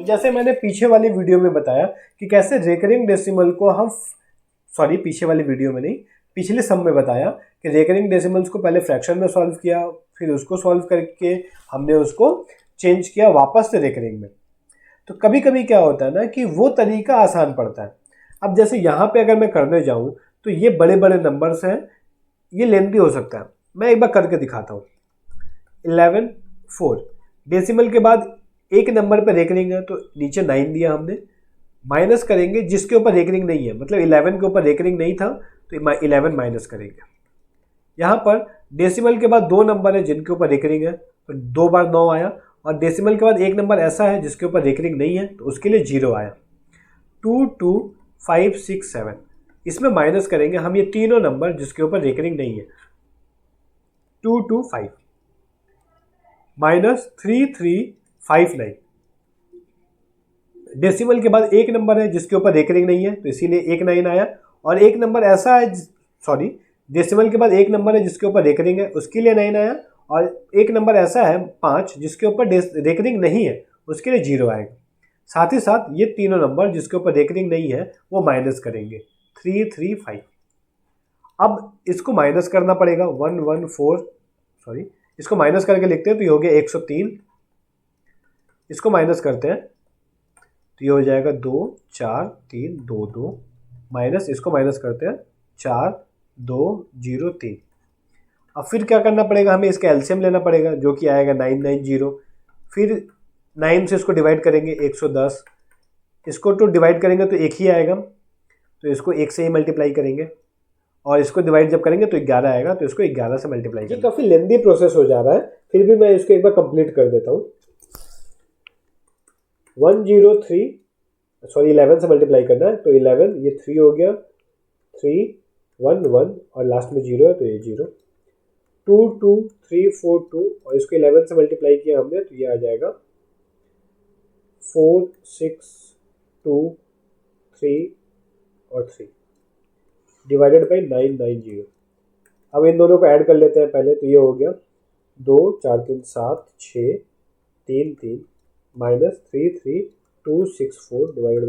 जैसे मैंने पीछे वाली वीडियो में बताया कि कैसे रेकरिंग डेसिमल को हम पीछे वाली वीडियो में नहीं, पिछले सम में बताया कि रेकरिंग डेसिमल्स को पहले फ्रैक्शन में सॉल्व किया, फिर उसको सॉल्व करके हमने उसको चेंज किया वापस से रेकरिंग में। तो कभी कभी क्या होता है ना कि वो तरीका आसान पड़ता है। अब जैसे यहाँ पे अगर मैं करने जाऊँ तो ये बड़े बड़े नंबर्स हैं, ये लेंथी हो सकता है। मैं एक बार करके दिखाता हूँ। 11 4 डेसिमल के बाद एक नंबर पे रेकरिंग है तो नीचे 9 दिया हमने, माइनस करेंगे जिसके ऊपर रेकरिंग नहीं है, मतलब 11 के ऊपर रेकरिंग नहीं था तो 11 माइनस करेंगे। यहाँ पर डेसिमल के बाद दो नंबर है जिनके ऊपर रेकरिंग है तो 2 बार 9 आया, और डेसिमल के बाद एक नंबर ऐसा है जिसके ऊपर रेकरिंग नहीं है तो उसके लिए 0 आया। 2 2 5 6 7 इसमें माइनस करेंगे हम ये तीनों नंबर जिसके ऊपर रेकरिंग नहीं है। 2 2 5 माइनस 3 3 5 9। डेसिमल के बाद एक नंबर है जिसके ऊपर रेकरिंग नहीं है तो इसीलिए 1 9 आया, और एक नंबर ऐसा है डेसिमल के बाद एक नंबर है जिसके ऊपर रेकरिंग है उसके लिए 9 आया, और एक नंबर ऐसा है 5 जिसके ऊपर रेकरिंग नहीं है उसके लिए 0 आएगा। साथ ही साथ ये तीनों नंबर जिसके ऊपर रेकरिंग नहीं है वो माइनस करेंगे 3 3 5। अब इसको माइनस करना पड़ेगा 1 1 4 इसको माइनस करके लिखते हैं तो ये हो गया 103। इसको माइनस करते हैं तो ये हो जाएगा 2 4 3 2 2, माइनस इसको माइनस करते हैं 4 2 0 3। अब फिर क्या करना पड़ेगा, हमें इसका एलसीएम लेना पड़ेगा जो कि आएगा 990। फिर 9 से इसको डिवाइड करेंगे 110, इसको तो डिवाइड करेंगे तो एक ही आएगा तो इसको 1 से ही मल्टीप्लाई करेंगे, और इसको डिवाइड जब करेंगे तो 11 आएगा तो इसको 11 से मल्टीप्लाई करेंगे। काफ़ी लेंदी प्रोसेस हो जा रहा है, फिर भी मैं इसको एक बार कंप्लीट कर देता हूँ। 11 से मल्टीप्लाई करना है तो 11, ये 3 हो गया, 3 1 1 और लास्ट में 0 है तो ये 0। 2 2 3 4 2 और इसको 11 से मल्टीप्लाई किया हमने तो ये आ जाएगा 4 6 2 3 और 3 डिवाइडेड बाई 990। अब इन दोनों को ऐड कर लेते हैं पहले, तो ये हो गया 2 4 3 7 6 3 3 माइनस 3 3 2 6 4 डिवाइडेड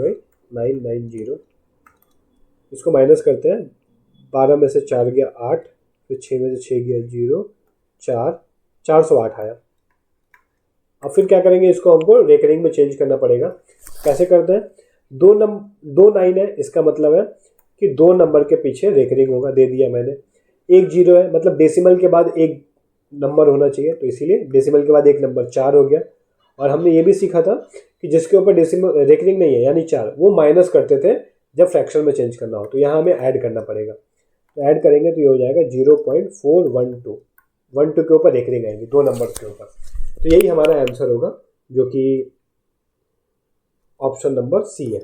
बाई 990। इसको माइनस करते हैं, 12 में से 4 गया 8, फिर 6 में से 6 गया 0 4 408 आया। अब फिर क्या करेंगे, इसको हमको रेकरिंग में चेंज करना पड़ेगा। कैसे करते हैं, 2 9 है, इसका मतलब है कि 2 नंबर के पीछे रेकरिंग होगा, दे दिया मैंने। 1 0 है, मतलब डेसिमल के बाद एक नंबर होना चाहिए तो इसीलिए डेसिमल के बाद एक नंबर 4 हो गया। और हमने ये भी सीखा था कि जिसके ऊपर डेसिमल रेकरिंग नहीं है यानी 4, वो माइनस करते थे जब फ्रैक्शन में चेंज करना हो, तो यहाँ हमें ऐड करना पड़ेगा। तो ऐड करेंगे तो ये हो जाएगा 0.412, 12 के ऊपर रेकरिंग आएंगी 2 नंबर के ऊपर। तो यही हमारा आंसर होगा जो कि ऑप्शन नंबर सी है।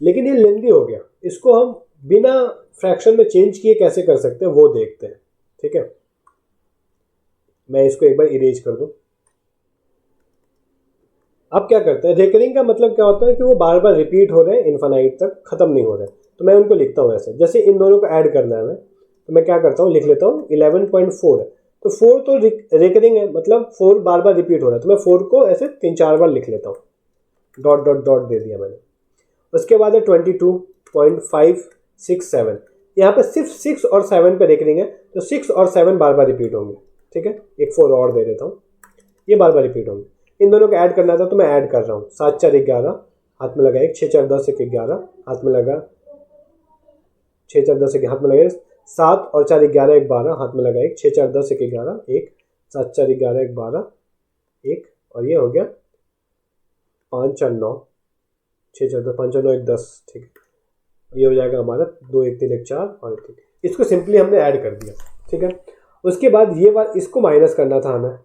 लेकिन ये लेंदी हो गया, इसको हम बिना फ्रैक्शन में चेंज किए कैसे कर सकते हैं वो देखते हैं। ठीक है, मैं इसको एक बार इरेज कर दूं। अब क्या करते हैं, रेकरिंग का मतलब क्या होता है कि वो बार बार रिपीट हो रहे हैं, इन्फिनाइट तक खत्म नहीं हो रहे। तो मैं उनको लिखता हूँ ऐसे, जैसे इन दोनों को ऐड करना है तो मैं क्या करता हूँ, लिख लेता हूँ 11.4 है तो 4 तो रेकरिंग है, मतलब 4 बार बार रिपीट हो रहा है, तो मैं 4 को ऐसे 3-4 बार लिख लेता हूँ, डॉट डॉट डॉट दे दिया मैंने। उसके बाद है 22.567, यहाँ पे सिर्फ 6 और 7 पे रेकरिंग है तो 6 और 7 बार बार रिपीट होंगे। ठीक है, एक 4 और दे देता हूँ, ये बार बार रिपीट होंगे। इन दोनों को ऐड करना था तो मैं ऐड कर रहा हूँ, 7 4 11 हाथ में लगा 1, 6 4 10 1 11 हाथ में लगा, 6 4 10 1 हाथ में लगा 7 और 4 11 1 12 हाथ में लगा 1, 6 4 10 1 11 1 7 4 11 1 12 1, और ये हो गया 5 4 9 6 4 10 5 4 9 1 10। ठीक है, ये हो जाएगा हमारा 2 1 3 1 4 और 1 3। इसको सिंपली हमने ऐड कर दिया। ठीक है, उसके बाद ये बात इसको माइनस करना था हमें,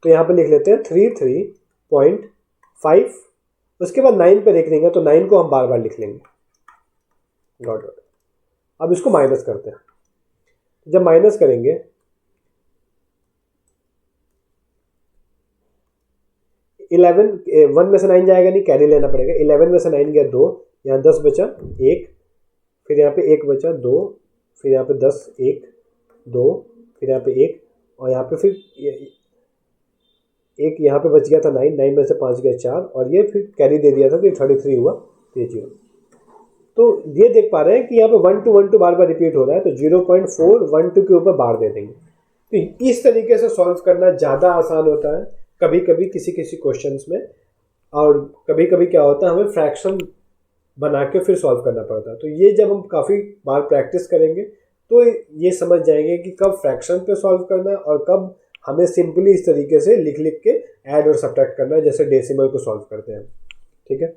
तो यहाँ पे लिख लेते हैं 33.5। उसके बाद 9 पे रेकरिंग है तो 9 को हम बार बार लिख लेंगे, डॉट डॉट। अब इसको माइनस करते हैं, जब माइनस करेंगे 1 में से 9 जाएगा नहीं, कैरी लेना पड़ेगा। 11 में से 9 गया 2, यहाँ 10 बचा 1, फिर यहाँ पे 1 बचा 2, फिर यहाँ पे 10 1 2, फिर यहाँ पे 1 और यहाँ पे फिर एक यहाँ पे बच गया था 9, 9 में से 5 गया 4, और ये फिर कैरी दे दिया था तो 33 हुआ, तो ये 0। तो ये देख पा रहे हैं कि यहाँ पे 1 2 1 2 बार बार रिपीट हो रहा है, तो 0.412 के ऊपर बार दे देंगे। तो इस तरीके से सॉल्व करना ज़्यादा आसान होता है कभी कभी किसी किसी क्वेश्चंस में, और कभी कभी क्या होता है हमें फ्रैक्शन बना के फिर सॉल्व करना पड़ता है। तो ये जब हम काफ़ी बार प्रैक्टिस करेंगे तो ये समझ जाएंगे कि कब फ्रैक्शन पे सॉल्व करना है और कब हमें सिंपली इस तरीके से लिख लिख के ऐड और सब्ट्रैक्ट करना है, जैसे डेसिमल को सॉल्व करते हैं। ठीक है,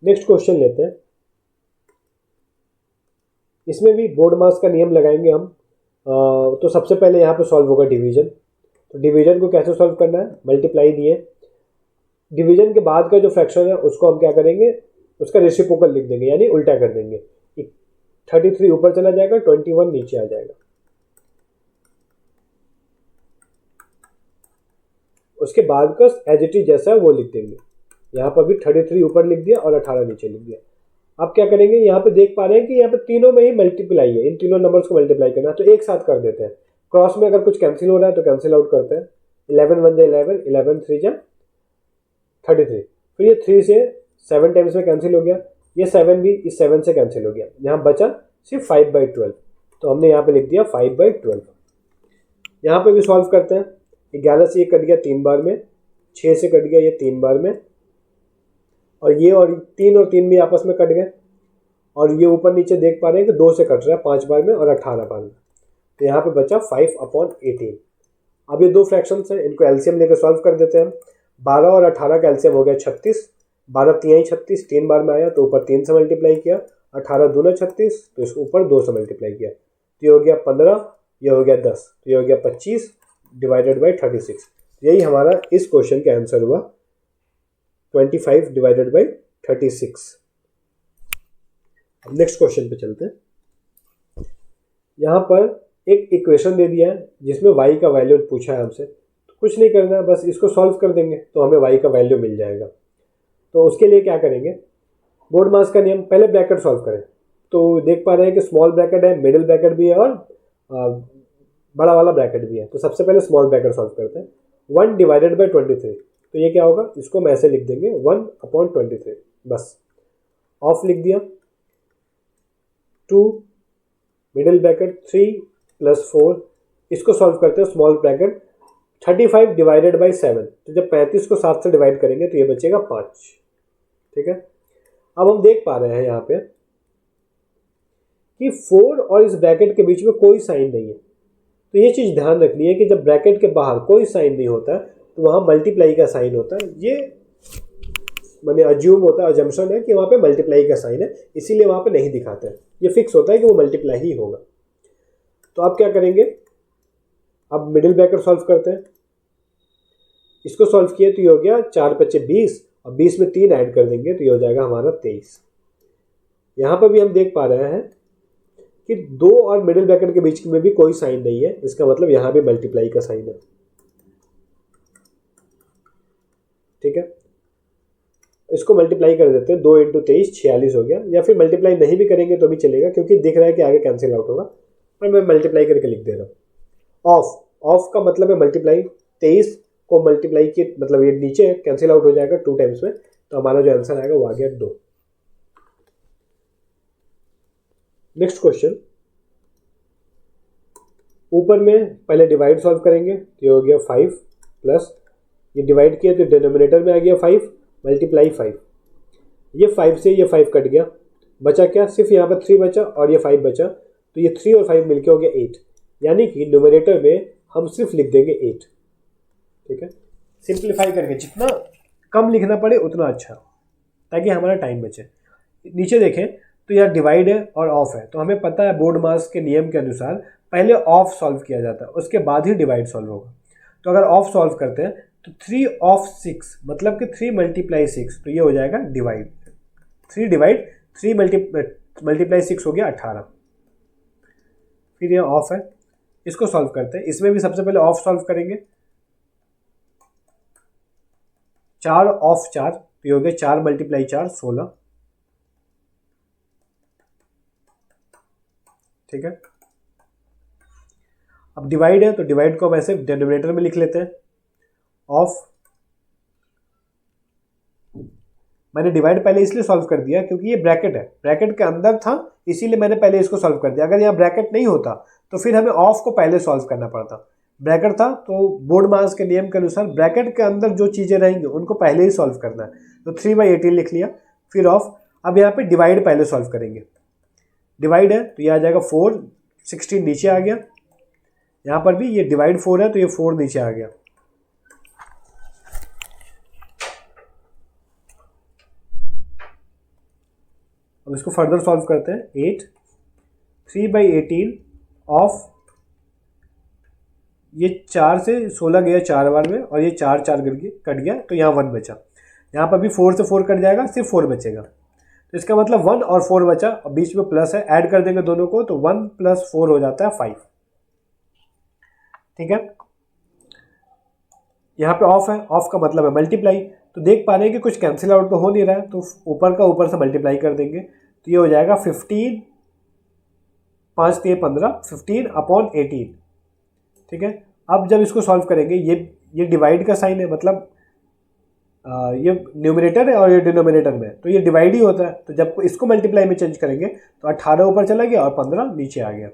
नेक्स्ट क्वेश्चन लेते हैं। इसमें भी बोर्ड मास का नियम लगाएंगे हम। तो सबसे पहले यहाँ पे सॉल्व होगा डिवीजन। तो डिवीजन को कैसे सॉल्व करना है, मल्टीप्लाई दिए, डिवीजन के बाद का जो फ्रैक्शन है उसको हम क्या करेंगे, उसका रेसिप्रोकल लिख देंगे, यानी उल्टा कर देंगे। 33 ऊपर चला जाएगा, 21 नीचे आ जाएगा। उसके बाद का एज इट इज जैसा है वो लिख देंगे। यहाँ पर भी 33 ऊपर लिख दिया और 18 नीचे लिख दिया। अब क्या करेंगे, यहाँ पे देख पा रहे हैं कि यहाँ पे तीनों में ही मल्टीप्लाई है, इन तीनों नंबर्स को मल्टीप्लाई करना है, तो एक साथ कर देते हैं। क्रॉस में अगर कुछ कैंसिल हो रहा है तो कैंसिल आउट करते हैं। 11 1 जा 11, 11 3 जा 33, फिर ये 3 से 7 टाइम्स में कैंसिल हो गया, ये 7 भी इस 7 से कैंसिल हो गया, यहाँ बचा सिर्फ 5/12, तो हमने यहाँ पे लिख दिया 5/12। यहाँ पे भी सॉल्व करते हैं। 11 से ये कट गया 3 बार में, 6 से कट गया ये 3 बार में, और ये और 3 और 3 भी आपस में कट गए, और ये ऊपर नीचे देख पा रहे हैं कि 2 से कट रहा है 5 बार में और 18 बार में, तो यहाँ पे बचा 5/18। अब ये दो फ्रैक्शंस हैं, इनको एलसीएम लेकर सॉल्व कर देते हैं। 12 और 18 का एलसीएम हो गया 36, 12 3 36, 3 बार में आया तो ऊपर 3 से मल्टीप्लाई किया, 18 दूना 36, तो इसको ऊपर 2 से मल्टीप्लाई किया, तो ये हो गया 15, ये हो गया 10, तो ये हो गया 25 डिवाइडेड बाई 36। यही हमारा इस क्वेश्चन का आंसर हुआ, 25 डिवाइडेड बाई 36। नेक्स्ट क्वेश्चन पे चलते हैं। यहाँ पर एक इक्वेशन दे दिया है जिसमें y का वैल्यू पूछा है हमसे, तो कुछ नहीं करना है, बस इसको सॉल्व कर देंगे तो हमें y का वैल्यू मिल जाएगा। तो उसके लिए क्या करेंगे, बोर्ड मास का नियम, पहले ब्रैकेट सॉल्व करें। तो देख पा रहे हैं कि स्मॉल ब्रैकेट है, मिडिल ब्रैकेट भी है और बड़ा वाला ब्रैकेट भी है। तो सबसे पहले स्मॉल ब्रैकेट सॉल्व करते हैं। 1 डिवाइडेड बाई 23, तो ये क्या होगा, इसको हम ऐसे लिख देंगे 1/23, बस ऑफ लिख दिया। 2 मिडिल ब्रैकेट 3 + 4, इसको सॉल्व करते हैं स्मॉल ब्रैकेट। 35 डिवाइडेड बाई 7, तो जब 35 को 7 से डिवाइड करेंगे तो ये बचेगा 5। ठीक है, अब हम देख पा रहे हैं यहाँ पे कि 4 और इस ब्रैकेट के बीच में कोई साइन नहीं है। तो ये चीज़ ध्यान रखनी है कि जब ब्रैकेट के बाहर कोई साइन नहीं होता तो वहाँ मल्टीप्लाई का साइन होता है। ये मैंने अज्यूम होता है, अजम्पशन है कि वहाँ पे मल्टीप्लाई का साइन है, इसीलिए वहाँ पे नहीं दिखाते हैं। ये फिक्स होता है कि वो मल्टीप्लाई ही होगा। तो अब क्या करेंगे, अब मिडिल ब्रैकेट सॉल्व करते हैं। इसको सॉल्व किए तो ये हो गया 4 × 5 = 20, और 20 में 3 ऐड कर देंगे तो ये हो जाएगा हमारा 23। यहाँ पर भी हम देख पा रहे हैं कि 2 और मिडिल ब्रैकेट के बीच में भी कोई साइन नहीं है, इसका मतलब यहाँ भी मल्टीप्लाई का साइन है। ठीक है, इसको मल्टीप्लाई कर देते हैं। 2 × 23 46 हो गया, या फिर मल्टीप्लाई नहीं भी करेंगे तो भी चलेगा क्योंकि दिख रहा है कि आगे कैंसिल आउट होगा, पर मैं मल्टीप्लाई करके लिख दे रहा हूँ। ऑफ का मतलब है मल्टीप्लाई, 23 को मल्टीप्लाई किए मतलब ये नीचे कैंसिल आउट हो जाएगा 2 टाइम्स में, तो हमारा जो आंसर आएगा वो आ गया 2। नेक्स्ट क्वेश्चन, ऊपर में पहले डिवाइड सॉल्व करेंगे, तो ये हो गया 5 प्लस, ये डिवाइड किया तो डिनोमिनेटर में आ गया 5 मल्टीप्लाई 5, ये 5 से ये 5 कट गया, बचा क्या, सिर्फ यहाँ पर 3 बचा और ये 5 बचा, तो ये 3 और 5 मिलके हो गया 8, यानी कि न्यूमरेटर में हम सिर्फ लिख देंगे 8। ठीक है, सिंप्लीफाई करके जितना कम लिखना पड़े उतना अच्छा, ताकि हमारा टाइम बचे। नीचे देखें तो यह डिवाइड है और ऑफ है, तो हमें पता है बोर्ड मास के नियम के अनुसार पहले ऑफ सॉल्व किया जाता है, उसके बाद ही डिवाइड सॉल्व होगा। तो अगर ऑफ सॉल्व करते हैं तो 3 ऑफ 6 मतलब कि 3 × 6, तो ये हो जाएगा डिवाइड। 3 डिवाइड 3 मल्टीप्लाई 6 हो गया 18। फिर ये ऑफ है, इसको सॉल्व करते हैं। इसमें भी सबसे पहले ऑफ सॉल्व करेंगे। 4 ऑफ 4, तो ये हो गया 4 × 4 16। ठीक है, अब डिवाइड है तो डिवाइड को हम ऐसे डिनोमिनेटर में लिख लेते हैं। ऑफ, मैंने डिवाइड पहले इसलिए सॉल्व कर दिया क्योंकि ये ब्रैकेट है, ब्रैकेट के अंदर था इसीलिए मैंने पहले इसको सॉल्व कर दिया। अगर यहाँ ब्रैकेट नहीं होता तो फिर हमें ऑफ को पहले सॉल्व करना पड़ता। ब्रैकेट था तो बोर्ड मास के नियम के अनुसार ब्रैकेट के अंदर जो चीज़ें रहेंगी उनको पहले ही सॉल्व करना है। तो 3/18 लिख लिया, फिर ऑफ। अब यहाँ पे डिवाइड पहले सॉल्व करेंगे। डिवाइड है तो ये आ जाएगा 4, 16 नीचे आ गया। यहाँ पर भी ये डिवाइड 4 है तो ये 4 नीचे आ गया। अब इसको फर्दर सॉल्व करते हैं। 8, 3/18 ऑफ, ये 4 से 16 गया 4 बार में और ये 4 4 कट गया तो यहाँ 1 बचा। यहाँ पर भी 4 से 4 कट जाएगा, सिर्फ 4 बचेगा। तो इसका मतलब 1 और 4 बचा और बीच में प्लस है, ऐड कर देंगे दोनों को तो 1 + 4 हो जाता है 5। ठीक है, यहाँ पे ऑफ है, ऑफ का मतलब है मल्टीप्लाई। तो देख पा रहे हैं कि कुछ कैंसिल आउट तो हो नहीं रहा है, तो ऊपर का ऊपर से मल्टीप्लाई कर देंगे तो ये हो जाएगा 15, 5 3 15, 15/18। ठीक है, अब जब इसको सॉल्व करेंगे ये डिवाइड का साइन है, मतलब ये न्यूमरेटर है और ये डिनोमिनेटर में, तो ये डिवाइड ही होता है। तो जब इसको मल्टीप्लाई में चेंज करेंगे तो 18 ऊपर चला गया और 15 नीचे आ गया।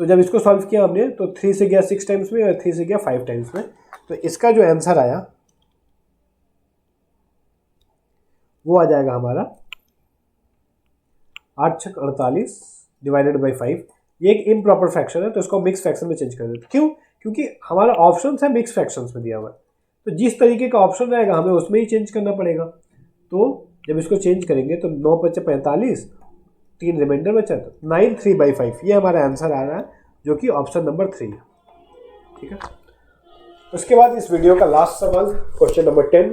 तो जब इसको सॉल्व किया हमने तो 3 से गया 6 टाइम्स में और 3 से गया 5 टाइम्स में। तो इसका जो आंसर आया वो आ जाएगा हमारा 8 6 48 डिवाइडेड बाई 5। ये एक इम्प्रॉपर फ्रैक्शन है तो इसको मिक्स फ्रैक्शन में चेंज कर देते। क्यों? क्योंकि हमारा ऑप्शन है मिक्स फ्रैक्शंस में दिया हुआ है, तो जिस तरीके का ऑप्शन रहेगा हमें उसमें ही चेंज करना पड़ेगा। तो जब इसको चेंज करेंगे तो 9 × 5 = 45, 3 रिमाइंडर बचा तो 9 3/5। ये हमारा आंसर आ रहा है जो कि ऑप्शन नंबर 3 है। ठीक है, उसके बाद इस वीडियो का लास्ट सवाल क्वेश्चन नंबर 10,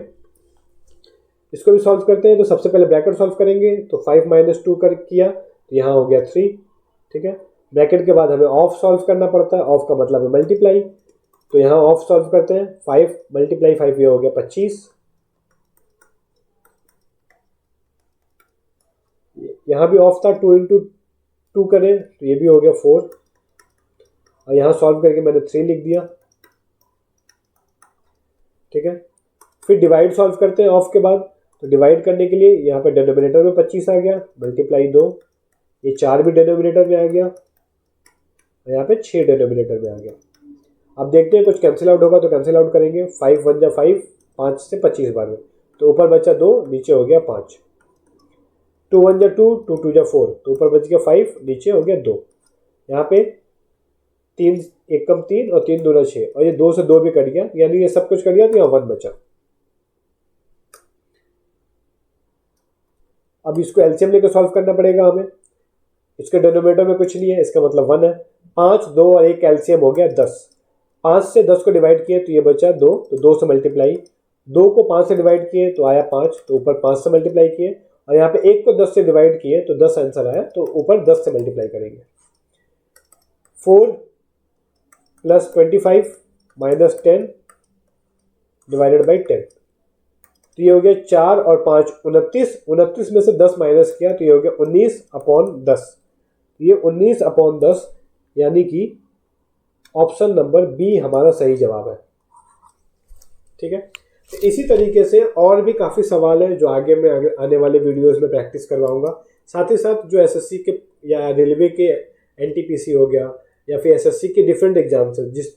इसको भी सॉल्व करते हैं। तो सबसे पहले ब्रैकेट सॉल्व करेंगे तो 5 - 2 कर किया तो यहाँ हो गया 3। ठीक है, ब्रैकेट के बाद हमें ऑफ सॉल्व करना पड़ता है, ऑफ का मतलब है मल्टीप्लाई। तो यहाँ ऑफ सॉल्व करते हैं, 5 × 5 ये हो गया 25। यहाँ भी ऑफ था, 2 × 2 करें तो ये भी हो गया 4 और यहाँ सॉल्व करके मैंने 3 लिख दिया। ठीक है, फिर डिवाइड सॉल्व करते हैं ऑफ के बाद। तो डिवाइड करने के लिए यहाँ पे डिनोमिनेटर में 25 आ गया, मल्टीप्लाई 2, ये 4 भी डिनोमिनेटर में आ गया और यहाँ पे 6 डिनोमिनेटर में आ गया। अब देखते हैं कुछ कैंसिल आउट होगा तो कैंसिल आउट करेंगे। 5 × 1 = 5, 5 से 25 बार में, तो ऊपर बचा 2, नीचे हो गया 5। 2 × 1 = 2, 2 × 2 = 4, तो ऊपर बच गया 5, नीचे हो गया 2। यहाँ पे 3 1 कम 3 और 3 दूना 6 और ये 2 से 2 भी कट गया, यानी ये सब कुछ कट गया तो यहाँ 1 बचा। अब इसको एलसीएम लेकर सॉल्व करना पड़ेगा हमें। इसके डिनोमिनेटर में कुछ नहीं है, इसका मतलब 1 है। 5 2 और 1 एलसीएम हो गया 10। 5 से 10 को डिवाइड किए तो ये बचा 2, तो 2 से मल्टीप्लाई। 2 को 5 से डिवाइड किए तो आया 5, तो ऊपर 5 से मल्टीप्लाई किए और यहाँ पे 1 को 10 से डिवाइड किए तो 10 आंसर आया, तो ऊपर 10 से मल्टीप्लाई करेंगे। 4 + 25 - 10 डिवाइडेड बाई 10, तो ये हो गया 4 और 5 29। 29 में से 10 माइनस किया तो ये हो गया 19/10। ये 19/10 यानी कि ऑप्शन नंबर बी हमारा सही जवाब है। ठीक है, तो इसी तरीके से और भी काफ़ी सवाल है जो आगे मैं आने वाले वीडियोस में प्रैक्टिस करवाऊंगा। साथ ही साथ जो एसएससी के या रेलवे के एनटीपीसी हो गया या फिर एसएससी के डिफरेंट एग्जाम्स हैं, जिस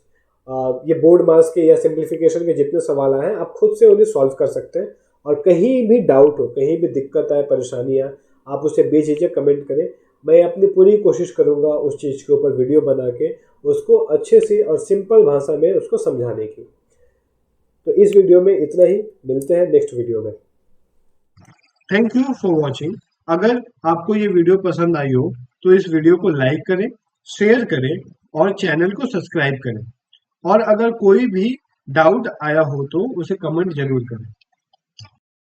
ये बोर्ड मार्क्स के या सिंप्लीफिकेशन के जितने सवाल आए हैं आप खुद से उन्हें सॉल्व कर सकते हैं। और कहीं भी डाउट हो, कहीं भी दिक्कत आए, परेशानी आए, आप उसे बेझिझक कमेंट करें। मैं अपनी पूरी कोशिश करूंगा उस चीज़ के ऊपर वीडियो बना के उसको अच्छे से और सिंपल भाषा में उसको समझाने की। तो इस वीडियो में इतना ही, मिलते हैं नेक्स्ट वीडियो में। Thank you for watching. अगर आपको ये वीडियो पसंद आई हो तो इस वीडियो को लाइक करें, शेयर करें और चैनल को सब्सक्राइब करें। और अगर कोई भी डाउट आया हो तो उसे कमेंट जरूर करें।